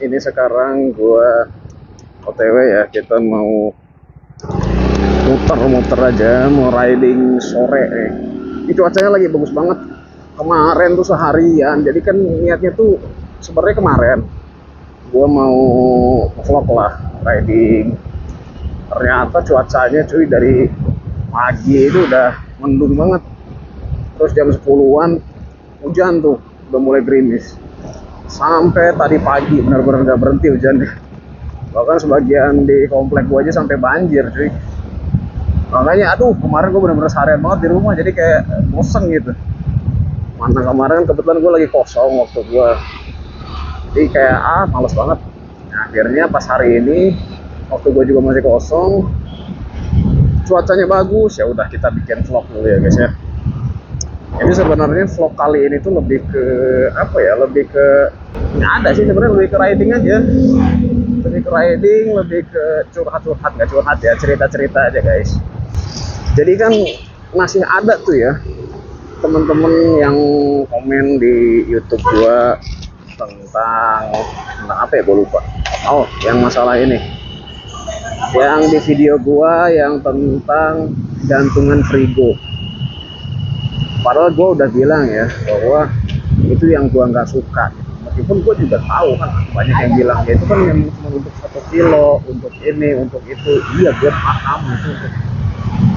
Ini sekarang gua OTW ya, kita mau muter-muter aja, mau riding sore nih. Ini cuacanya lagi bagus banget. Kemarin tuh seharian, jadi kan niatnya tuh sebenarnya kemarin gua mau vlog lah riding. Ternyata cuacanya cuy dari pagi itu udah mendung banget. Terus jam 10-an hujan tuh, udah mulai gerimis. Sampai tadi pagi benar-benar nggak berhenti hujannya. Bahkan sebagian di komplek gua aja sampai banjir cuy. Makanya aduh, kemarin gua benar-benar seharian banget di rumah, jadi kayak bosen gitu. Mana kemarin kebetulan gua lagi kosong waktu gua, jadi kayak males banget. Nah, akhirnya pas hari ini waktu gua juga masih kosong, cuacanya bagus, ya udah kita bikin vlog dulu ya guys ya. Jadi sebenarnya vlog kali ini tuh lebih ke apa ya, lebih ke nggak ada sih sebenarnya, lebih ke riding aja, lebih ke riding, lebih ke curhat-curhat, nggak curhat ya, cerita-cerita aja guys. Jadi kan masih ada tuh ya temen-temen yang komen di YouTube gua tentang apa ya, gua lupa. Oh, yang masalah ini, yang di video gua yang tentang gantungan Frigo. Padahal gue udah bilang ya bahwa itu yang gue nggak suka. Meskipun gue juga tahu kan banyak yang bilang ya itu kan yang cuma untuk 1 kilo, untuk ini, untuk itu. Iya, gue paham itu untuk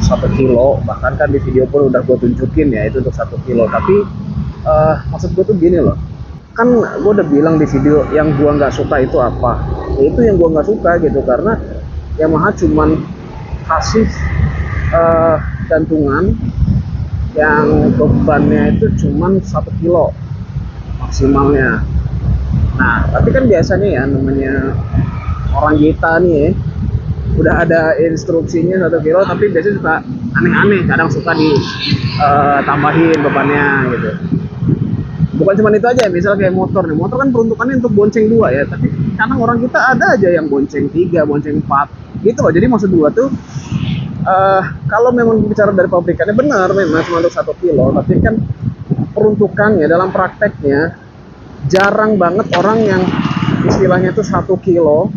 1 kilo. Bahkan kan di video pun udah gue tunjukin ya itu untuk 1 kilo. Tapi maksud gue tuh gini loh. Kan gue udah bilang di video yang gue nggak suka itu apa. Ya itu yang gue nggak suka gitu, karena Yamaha cuman kasih gantungan yang bebannya itu cuman 1 kilo maksimalnya. Nah, tapi kan biasanya ya namanya orang kita nih ya, udah ada instruksinya 1 kilo, tapi biasanya suka aneh-aneh, kadang suka ditambahin bebannya gitu. Bukan cuma itu aja, misal kayak motor nih, motor kan peruntukannya untuk bonceng 2 ya, tapi kadang orang kita ada aja yang bonceng 3, bonceng 4 gitu loh. Jadi maksud gua tuh kalau memang bicara dari pabrikannya benar memang cuma untuk 1 kilo, tapi kan peruntukannya dalam prakteknya jarang banget orang yang istilahnya itu 1 kilo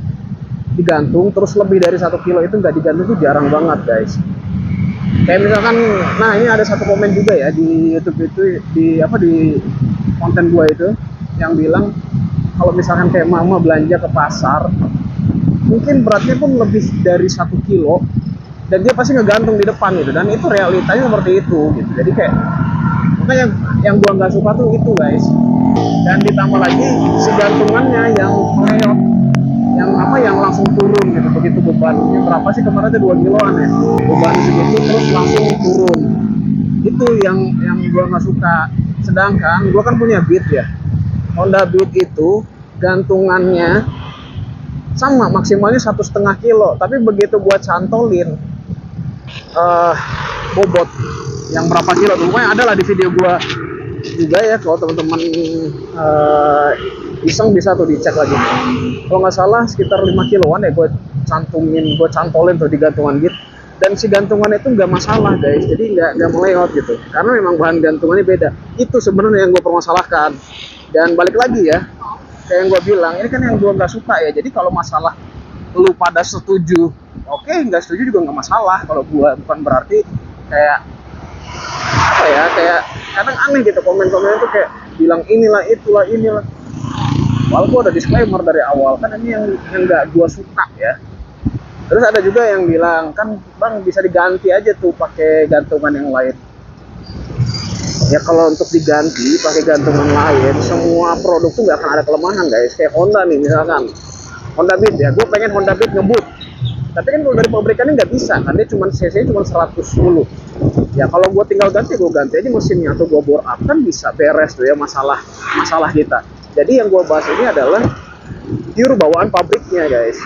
digantung, terus lebih dari 1 kilo itu nggak digantung, itu jarang banget guys. Kayak misalkan, nah ini ada satu komen juga ya di YouTube itu, di konten gua itu, yang bilang kalau misalkan kayak mama belanja ke pasar, mungkin beratnya pun lebih dari 1 kilo, dan dia pasti ngegantung di depan gitu, dan itu realitanya seperti itu gitu. Jadi kayak makanya yang gua nggak suka tuh itu guys. Dan ditambah lagi si gantungannya yang meleot, yang langsung turun gitu begitu bebannya berapa sih kemarin tuh 2 kiloan ya, beban segitu terus langsung turun. Itu yang gua nggak suka. Sedangkan gua kan punya Beat ya, Honda Beat itu gantungannya sama maksimalnya 1,5 kilo, tapi begitu gua cantolin bobot yang berapa kilo tuh, pokoknya ada lah di video gua juga ya, kalau teman-teman iseng bisa tuh dicek lagi. Kalau nggak salah sekitar 5 kiloan ya gue cantolin tuh di gantungan gitu, dan si gantungan itu nggak masalah guys, jadi nggak meleot gitu, karena memang bahan gantungannya beda. Itu sebenarnya yang gue permasalahkan. Dan balik lagi ya, kayak yang gue bilang, ini kan yang gue nggak suka ya. Jadi kalau masalah lu pada setuju, oke, nggak setuju juga nggak masalah. Kalau gue bukan berarti kayak apa ya, kayak kadang aneh gitu komen-komen itu kayak bilang inilah inilah. Walaupun ada disclaimer dari awal kan ini yang nggak gue suka ya. Terus ada juga yang bilang kan bang bisa diganti aja tuh pakai gantungan yang lain. Ya kalau untuk diganti pakai gantungan lain, semua produk tuh nggak akan ada kelemahan guys. Kayak Honda nih misalkan, Honda Beat ya, gue pengen Honda Beat ngebut, tapi kan kalau dari pabrikannya nggak bisa kan, dia cuma cc cuma 110. Ya kalau gue tinggal ganti, gue ganti aja mesinnya atau gue bore up, kan bisa beres tuh ya masalah kita. Jadi yang gue bahas ini adalah pure bawaan pabriknya guys.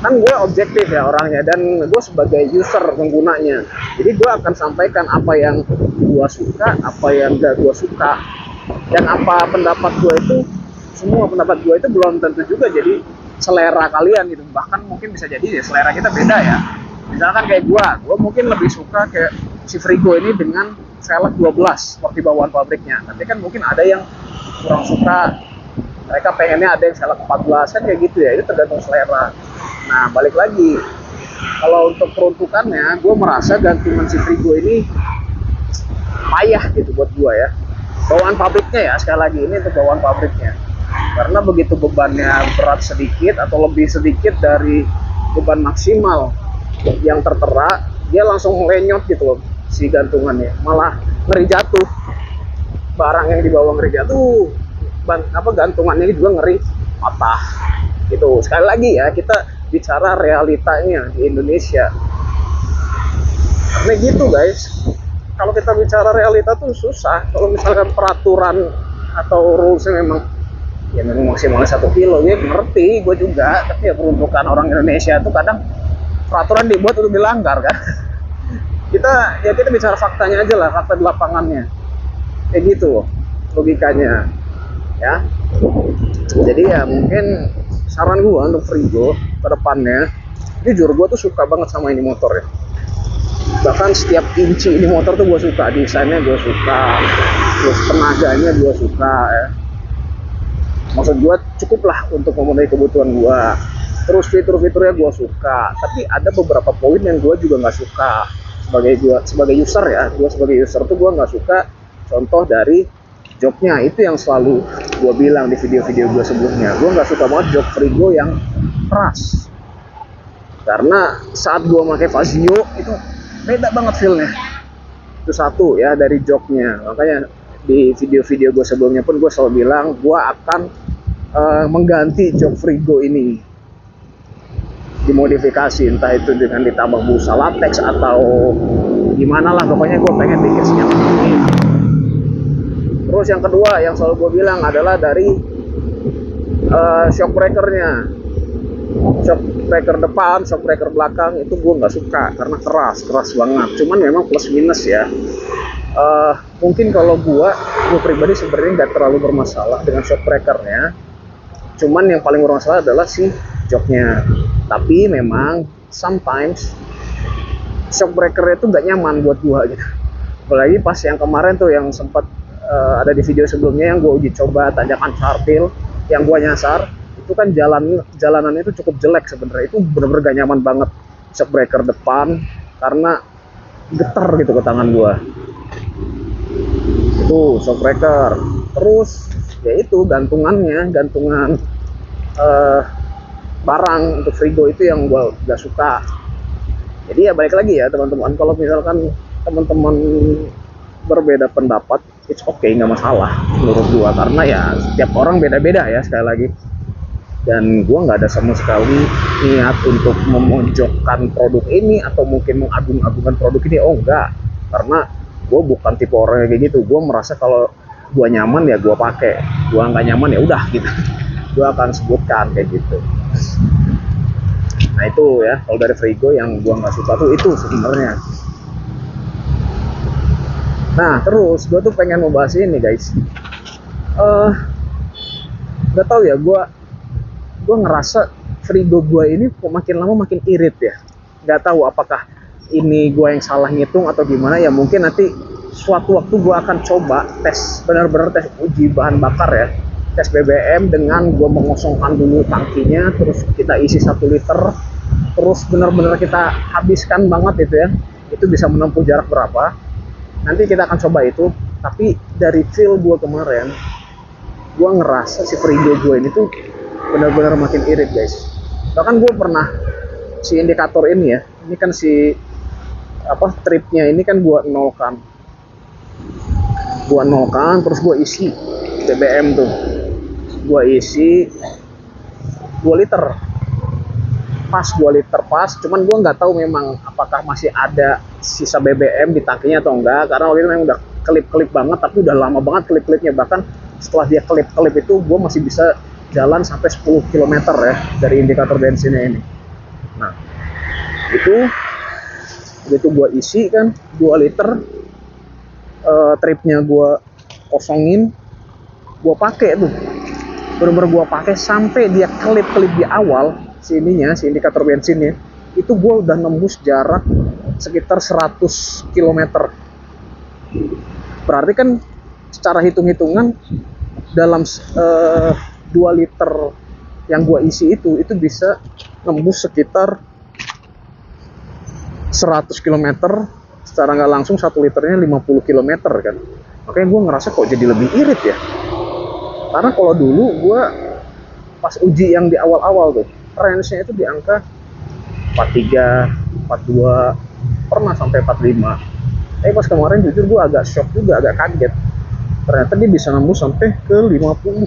Kan gue objektif ya orangnya, dan gue sebagai user penggunanya, jadi gue akan sampaikan apa yang gue suka, apa yang gak gue suka, dan apa pendapat gue itu, semua pendapat gue itu belum tentu juga jadi selera kalian gitu. Bahkan mungkin bisa jadi ya selera kita beda ya. Misalkan kayak gue mungkin lebih suka kayak si Frigo ini dengan velg 12 seperti bawaan pabriknya, tapi kan mungkin ada yang kurang suka Mereka pengennya ada yang velg 14 kan kayak gitu ya, itu tergantung selera. Nah balik lagi, kalau untuk peruntukannya, gue merasa gantungan si Frigo ini payah gitu buat gue ya. Bawaan pabriknya ya, sekali lagi ini untuk bawaan pabriknya. Karena begitu bebannya berat sedikit atau lebih sedikit dari beban maksimal yang tertera, dia langsung melenyot gitu loh si gantungannya, malah ngeri jatuh. Barang yang dibawa ngeri jatuh, gantungannya juga ngeri patah gitu. Sekali lagi ya, kita bicara realitanya di Indonesia. Karena gitu guys, kalau kita bicara realita tuh susah. Kalau misalkan peraturan atau rulesnya memang maksimalnya 1 kilo, ya ngerti gue juga, tapi ya peruntukan orang Indonesia tuh kadang peraturan dibuat untuk dilanggar kan. kita bicara faktanya aja lah, fakta di lapangannya kayak gitu logikanya ya. Jadi ya mungkin saran gue untuk Frigo ke depannya, jujur gue tuh suka banget sama ini motor ya. Bahkan setiap inci ini motor tuh gue suka, desainnya gue suka, terus tenaganya gue suka ya. Maksud gue cukup lah untuk memenuhi kebutuhan gue. Terus fitur-fiturnya gue suka, tapi ada beberapa poin yang gue juga nggak suka. Sebagai user ya, gue sebagai user tuh gue nggak suka. Contoh dari joknya, itu yang selalu gue bilang di video-video gue sebelumnya. Gue nggak suka banget jok Frigo yang keras. Karena saat gue pakai Fazio itu beda banget feelnya. Itu satu ya dari joknya. Makanya di video-video gue sebelumnya pun gue selalu bilang gue akan mengganti jok Frigo ini, dimodifikasi, entah itu dengan ditambah busa latex atau gimana lah, pokoknya gue pengen bikin senyaman ini. Terus yang kedua yang selalu gue bilang adalah dari shock breakernya. Shock breaker depan, shock breaker belakang itu gue nggak suka karena keras banget. Cuman memang plus minus ya. Mungkin kalau gue pribadi sebenarnya nggak terlalu bermasalah dengan shock breakernya. Cuman yang paling bermasalah adalah si joknya. Tapi memang sometimes shock breakernya itu nggak nyaman buat gue gitu. Apalagi pas yang kemarin tuh yang sempat ada di video sebelumnya yang gue uji coba tanjakan Chartil yang gue nyasar, itu kan jalanannya itu cukup jelek sebenarnya. Itu bener-bener gak nyaman banget shock breaker depan karena getar gitu ke tangan gue. Itu shock breaker. Terus ya itu gantungan barang untuk Frigo itu yang gue gak suka. Jadi ya balik lagi ya teman-teman, kalau misalkan teman-teman berbeda pendapat, it's okay, nggak masalah menurut gue, karena ya setiap orang beda-beda ya sekali lagi. Dan gue nggak ada sama sekali niat untuk memojokkan produk ini atau mungkin mengagung-agungkan produk ini, oh enggak, karena gue bukan tipe orang kayak gitu. Gue merasa kalau gue nyaman ya gue pakai, gue nggak nyaman ya udah gitu. Gue akan sebutkan kayak gitu. Nah itu ya, kalau dari Frigo yang gue nggak suka tuh itu sebenarnya. Nah terus gue tuh pengen membahas ini guys. Gak tau ya, gue ngerasa Frigo gue ini kok makin lama makin irit ya. Gak tahu apakah ini gue yang salah ngitung atau gimana ya. Mungkin nanti suatu waktu gue akan coba tes, benar-benar tes uji bahan bakar ya, tes BBM dengan gue mengosongkan dulu tangkinya, terus kita isi 1 liter, terus benar-benar kita habiskan banget itu ya. Itu bisa menempuh jarak berapa, nanti kita akan coba itu. Tapi dari feel gue kemarin, gue ngerasa si Frigo gue ini tuh benar-benar makin irit guys. Bahkan gue pernah si indikator ini ya, ini kan si tripnya ini kan gue nolkan, terus gue isi BBM tuh, gue isi 2 liter pas, cuman gue nggak tahu memang apakah masih ada sisa BBM di tangkinya atau enggak, karena waktu itu memang udah kelip banget, tapi udah lama banget kelipnya. Bahkan setelah dia kelip itu gue masih bisa jalan sampai 10 km ya dari indikator bensinnya ini. Nah itu begitu gue isi kan 2 liter, tripnya gue kosongin, gue pakai tuh, bener-bener gue pakai sampai dia kelip di awal si indikator bensinnya itu. Gue udah nembus jarak sekitar 100 km. Berarti kan secara hitung-hitungan dalam 2 liter yang gua isi itu bisa nembus sekitar 100 km, secara nggak langsung 1 liternya 50 km kan. Makanya gue ngerasa kok jadi lebih irit ya. Karena kalau dulu gue pas uji yang di awal-awal tuh, range-nya itu di angka 43, 42, pernah sampai 45. Tapi pas kemarin jujur gue agak shock juga, agak kaget. Ternyata dia bisa nembus sampai ke 50.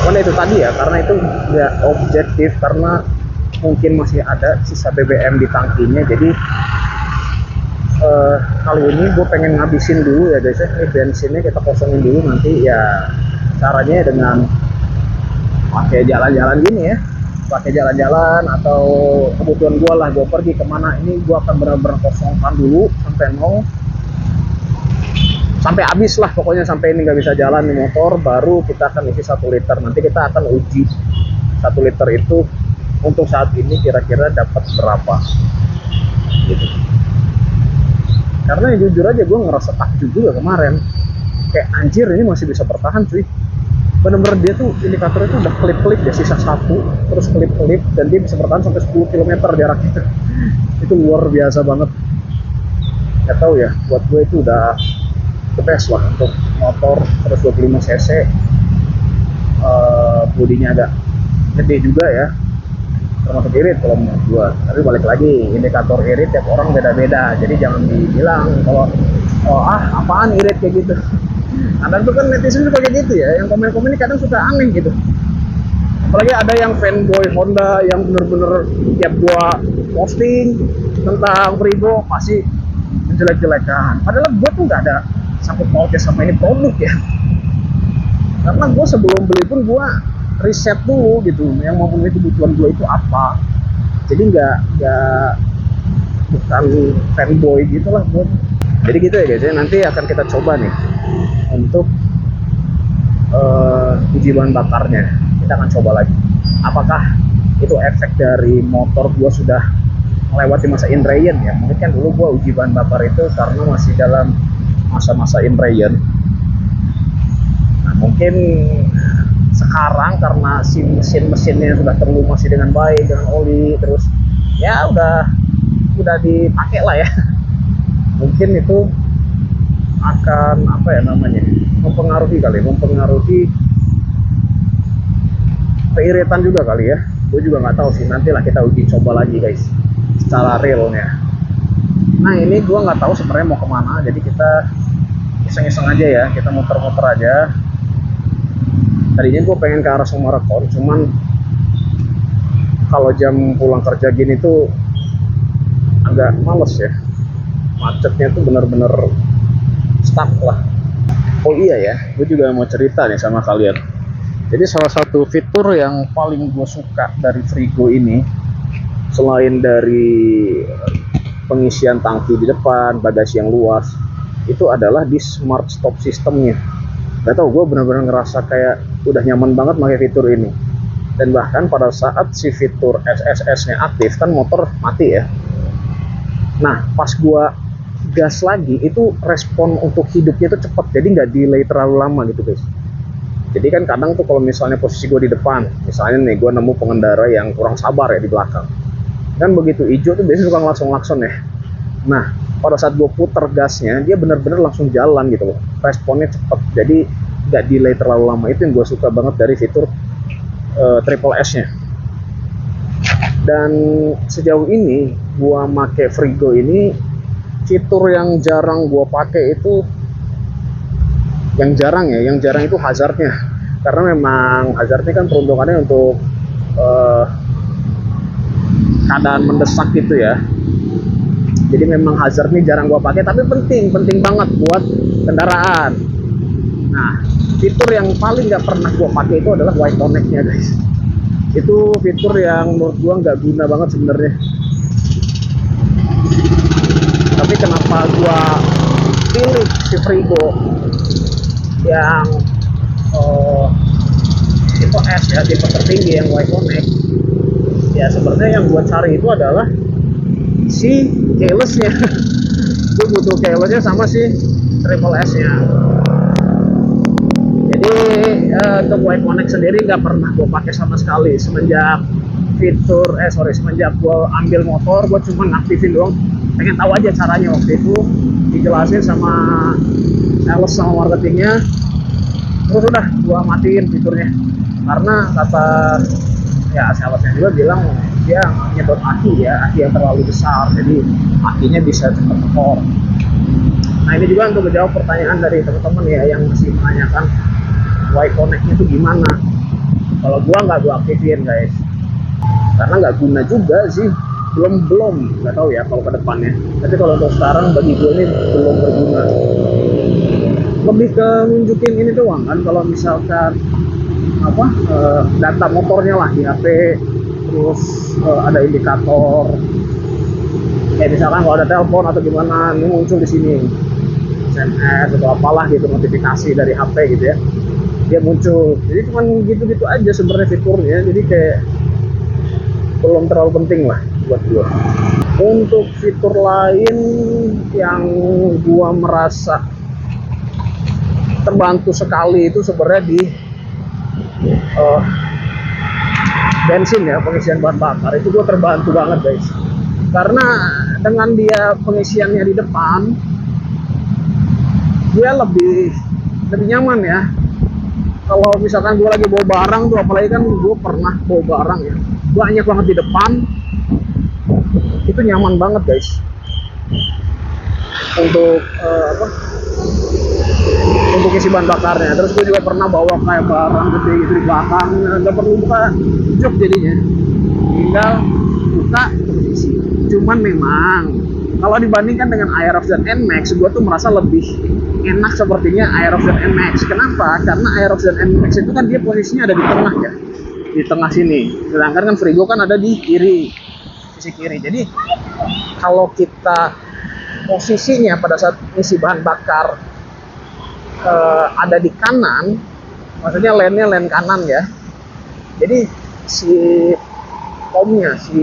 Karena itu tadi ya, karena itu nggak objektif, karena mungkin masih ada sisa BBM di tangkinya. Jadi kali ini gue pengen ngabisin dulu ya guys ya. Ini bensinnya kita kosongin dulu, nanti ya caranya dengan pakai jalan-jalan gini ya, pakai jalan-jalan atau kebutuhan gue lah, gue pergi kemana ini gue akan benar-benar kosongkan dulu sampai nol, sampai habis lah pokoknya, sampai ini nggak bisa jalan di motor, baru kita akan isi 1 liter. Nanti kita akan uji 1 liter itu untuk saat ini kira-kira dapat berapa gitu. Karena jujur aja gue ngerasa takjub juga kemarin, kayak anjir ini masih bisa bertahan cuy. Bener-bener dia tuh indikatornya tuh udah kelip-kelip ya, sisa 1 terus kelip-kelip, dan dia bisa bertahan sampai 10 km jaraknya. Itu luar biasa banget. Gak tau ya, buat gue itu udah the best lah untuk motor. Terus 25 cc, bodinya agak gede juga ya, termasuk irit kalau menurut gua. Tapi balik lagi, indikator irit tiap orang beda-beda, jadi jangan dibilang kalau apaan irit kayak gitu. Kadang tuh kan netizen juga kayak gitu ya, yang komen-komen ini kadang suka aneh gitu. Apalagi ada yang fanboy Honda yang bener-bener tiap gua posting tentang Frigo pasti menjelek-jelekan. Padahal gua tuh nggak ada sangkut pautnya sama ini produk ya. Karena gua sebelum beli pun gua riset dulu gitu, yang memenuhi kebutuhan gue itu apa. Jadi bukan fanboy gitulah gue. Jadi gitu ya guys ya, nanti akan kita coba nih untuk uji bahan bakarnya. Kita akan coba lagi apakah itu efek dari motor gue sudah melewati masa in rain ya. Mungkin kan dulu gue uji bahan bakar itu karena masih dalam masa-masa in rain. Nah mungkin sekarang karena si mesinnya sudah terlumasi dengan baik dengan oli, terus ya udah dipakai lah ya, mungkin itu akan apa ya namanya, mempengaruhi keiritan juga kali ya. Gue juga nggak tahu sih, nantilah kita uji coba lagi guys secara realnya. Nah ini gue nggak tahu sebenarnya mau kemana, jadi kita iseng-iseng aja ya, kita muter-muter aja. Tadinya gue pengen ke arah Sumaraton, cuman kalau jam pulang kerja gini tuh agak males ya, macetnya tuh bener-bener stuck lah. Oh iya ya, gue juga mau cerita nih sama kalian. Jadi salah satu fitur yang paling gue suka dari Frigo ini, selain dari pengisian tangki di depan, bagasi yang luas, itu adalah di smart stop sistemnya. Gak tau, gue benar-benar ngerasa kayak udah nyaman banget pakai fitur ini. Dan bahkan pada saat si fitur SSS-nya aktif kan motor mati ya. Nah pas gue gas lagi itu respon untuk hidupnya itu cepet, jadi nggak delay terlalu lama gitu guys. Jadi kan kadang tuh kalau misalnya posisi gue di depan, misalnya nih gue nemu pengendara yang kurang sabar ya di belakang, kan begitu hijau tuh biasanya suka langsung ya. Nah pada saat gue puter gasnya, dia bener-bener langsung jalan gitu loh, responnya cepet, jadi nggak delay terlalu lama. Itu yang gue suka banget dari fitur Triple S nya. Dan sejauh ini gue make Frigo ini, fitur yang jarang gue pakai itu, yang jarang itu hazardnya. Karena memang hazardnya kan peruntukannya untuk keadaan mendesak gitu ya. Jadi memang hazard ini jarang gua pakai, tapi penting banget buat kendaraan. Nah, fitur yang paling nggak pernah gua pakai itu adalah white connect-nya guys. Itu fitur yang menurut gua nggak guna banget sebenarnya. Tapi kenapa gua pilih si Frigo yang tipe S ya, tipe tertinggi yang white connect? Ya sebenarnya yang gua cari itu adalah si keyless-nya. Gue butuh keyless-nya sama si Triple S-nya. Jadi untuk Y Connect sendiri nggak pernah gue pakai sama sekali semenjak semenjak gue ambil motor, gue cuma ngaktifin doang, pengen tahu aja caranya. Waktu itu dijelasin sama sales sama marketingnya, terus udah gue matiin fiturnya karena kata ya salesnya juga bilang dia nyedot aki yang terlalu besar, jadi akinya bisa cepat tekor. Nah ini juga untuk menjawab pertanyaan dari teman-teman ya yang masih menanyakan Y Connect itu gimana. Kalau gua nggak aktifin guys, karena nggak guna juga sih, belum nggak tahu ya kalau ke depannya. Tapi kalau untuk sekarang bagi gue ini belum berguna. Lebih ke nunjukin ini doang kan, kalau misalkan data motornya lah di HP, terus ada indikator kayak misalkan kalau ada telepon atau gimana ini muncul di sini, SMS atau apalah gitu, notifikasi dari HP gitu ya, dia muncul. Jadi cuman gitu-gitu aja sebenarnya fiturnya, jadi kayak belum terlalu penting lah buat gua. Untuk fitur lain yang gua merasa terbantu sekali itu sebenarnya di bensin ya, pengisian bahan bakar itu gua terbantu banget guys, karena dengan dia pengisiannya di depan dia lebih nyaman ya. Kalau misalkan gue lagi bawa barang tuh, apalagi kan gue pernah bawa barang ya banyak banget di depan, itu nyaman banget guys untuk untuk isi bahan bakarnya. Terus gue juga pernah bawa kayak barang gede gitu di belakang, nggak perlu buka jok, jadinya tinggal buka terus isi. Cuman memang kalau dibandingkan dengan Aerox dan NMAX, gue tuh merasa lebih enak sepertinya Aerox dan NMAX. Kenapa? Karena Aerox dan NMAX itu kan dia posisinya ada di tengah ya, di tengah sini. Sedangkan kan Frigo kan ada di kiri, sisi kiri. Jadi kalau kita posisinya pada saat isi bahan bakar ada di kanan, maksudnya lane-nya lane kanan ya. Jadi si pomnya, si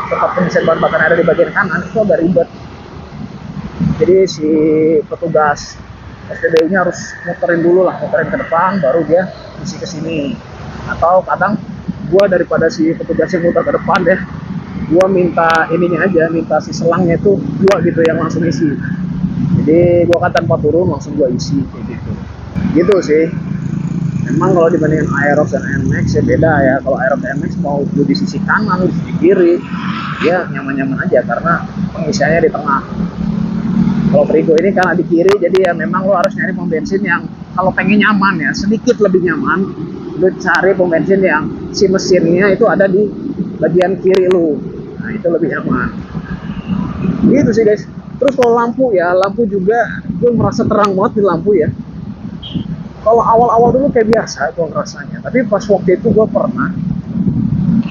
tempat pengisian bahan bakar ada di bagian kanan itu agak ribet. Jadi si petugas SPBU-nya harus muterin ke depan, baru dia isi ke sini. Atau kadang gua daripada si petugasnya muter ke depan ya, gua minta ininya aja, minta si selangnya itu dua gitu yang langsung isi. Jadi gua kan tanpa turun langsung gua isi kayak gitu. Gitu sih. Memang kalau dibandingin Aerox dan NMAX ya beda ya. Kalau Aerox dan NMAX mau di sisi kanan, di sisi kiri, dia nyaman-nyaman aja karena pengisiannya di tengah. Kalau Frigo ini karena di kiri, jadi ya memang lo harus nyari pom bensin yang kalau pengen nyaman ya, sedikit lebih nyaman, lo cari pom bensin yang si mesinnya itu ada di bagian kiri lo. Nah itu lebih nyaman. Gitu sih guys. Terus kalau lampu ya, lampu juga gue merasa terang banget di lampu ya. Kalau awal-awal dulu kayak biasa gue ngerasanya, tapi pas waktu itu gue pernah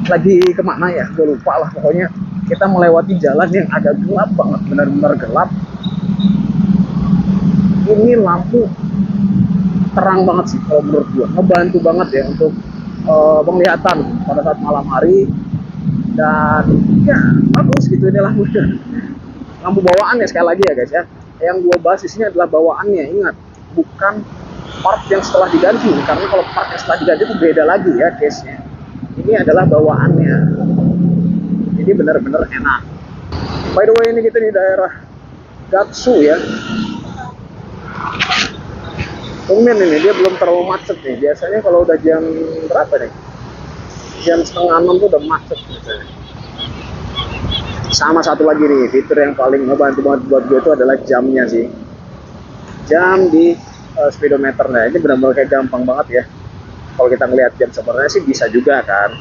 lagi kemana ya, gue lupa lah, pokoknya kita melewati jalan yang agak gelap banget, benar-benar gelap. Ini lampu terang banget sih kalau menurut gue, ngebantu banget ya untuk penglihatan pada saat malam hari. Dan ya bagus gitu ini lampunya. Lampu bawaan ya, sekali lagi ya guys ya, yang gue bahas di sini adalah bawaannya, ingat, bukan part yang setelah diganti, karena kalau part yang setelah diganti itu beda lagi ya case-nya. Ini adalah bawaannya, jadi benar-benar enak. By the way, ini kita di daerah Gatsu ya. Tumben ini dia belum terlalu macet nih. Biasanya kalau udah jam berapa nih? Jam 5:30 tuh udah macet biasanya. Sama satu lagi nih, fitur yang paling ngebantu banget buat gue itu adalah jamnya sih. Jam di speedometer. Nah ini benar-benar kayak gampang banget ya. Kalau kita ngelihat jam sebenarnya sih bisa juga kan,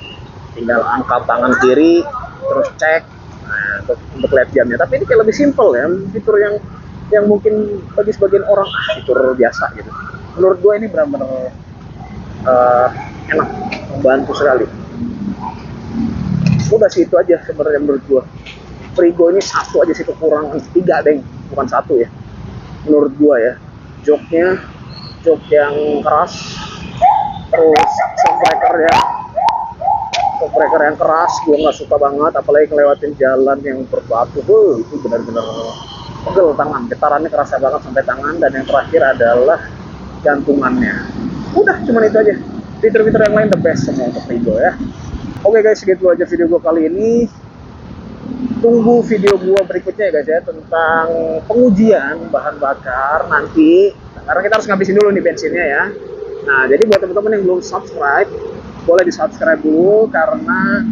tinggal angkat tangan kiri terus cek, nah, untuk lihat jamnya. Tapi ini kayak lebih simple ya, fitur yang mungkin bagi sebagian orang fitur biasa gitu. Menurut gue ini benar-benar enak, membantu sekali. Udah sih itu aja sebenarnya menurut gue. Frigo ini satu aja sih kekurangan, 3 deh, bukan satu ya. Menurut gue ya, joknya, jok yang keras, terus shock breaker yang keras, gue nggak suka banget, apalagi ngelewatin jalan yang berbatu, itu benar-benar pegel tangan, getarannya kerasa banget sampai tangan. Dan yang terakhir adalah gantungannya. Udah cuman itu aja. Fitur-fitur yang lain the best semua untuk Vigo ya. Oke guys, segitu aja video gue kali ini. Tunggu video gue berikutnya ya guys ya, tentang pengujian bahan bakar nanti, karena kita harus ngabisin dulu nih bensinnya ya. Nah, jadi buat teman-teman yang belum subscribe, boleh di subscribe dulu, karena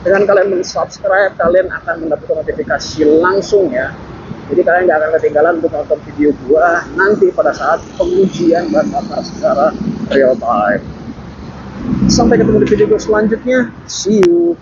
dengan kalian subscribe kalian akan mendapatkan notifikasi langsung ya. Jadi kalian nggak akan ketinggalan untuk nonton video gua nanti pada saat pengujian bahan bakar secara real time. Sampai ketemu di video gua selanjutnya. See you.